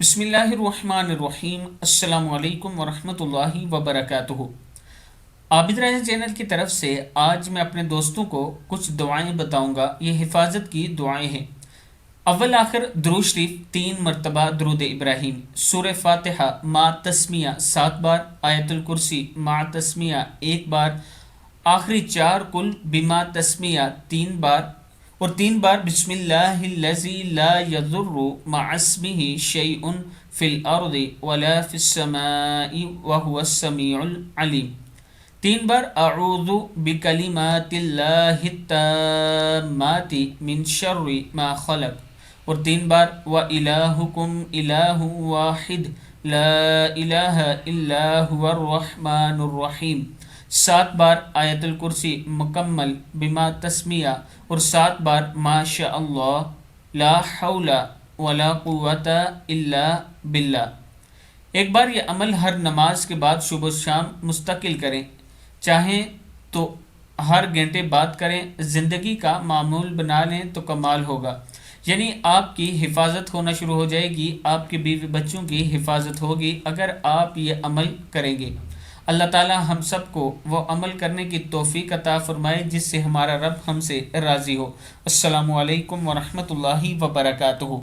بسم اللہ الرحمن الرحیم۔ السلام علیکم ورحمۃ اللہ وبرکاتہ۔ عابد راجہ چینل کی طرف سے آج میں اپنے دوستوں کو کچھ دعائیں بتاؤں گا۔ یہ حفاظت کی دعائیں ہیں۔ اول آخر درود شریف 3 مرتبہ، درود ابراہیم، سورہ فاتحہ ما تسمیہ 7 بار، آیت الکرسی ما تسمیہ 1 بار، آخری 4 کل بما تسمیہ 3 بار، اور 3 بار بسم اللہ الذی لا یضر مع اسمہ شیء فی الارض ولا فی السماء وهو السمیع العلیم، 3 بار اعوذ بکلمات اللہ التامات من شر ما خلق، اور 3 بار وَإِلَٰهُكُمْ إِلَٰهٌ وَاحِدٌ لَا إِلَٰهَ إِلَّا هُوَ الرَّحْمَٰنُ الرَّحِيمُ، 7 بار آیت الکرسی مکمل بما تسمیہ، اور 7 بار ما شاء اللہ لا حول ولا قوت الا باللہ۔ ایک بار یہ عمل ہر نماز کے بعد صبح و شام مستقل کریں، چاہیں تو ہر گھنٹے بعد کریں، زندگی کا معمول بنا لیں تو کمال ہوگا۔ یعنی آپ کی حفاظت ہونا شروع ہو جائے گی، آپ کے بیوی بچوں کی حفاظت ہوگی اگر آپ یہ عمل کریں گے۔ اللہ تعالی ہم سب کو وہ عمل کرنے کی توفیق عطا فرمائے جس سے ہمارا رب ہم سے راضی ہو۔ السلام علیکم ورحمۃ اللہ وبرکاتہ۔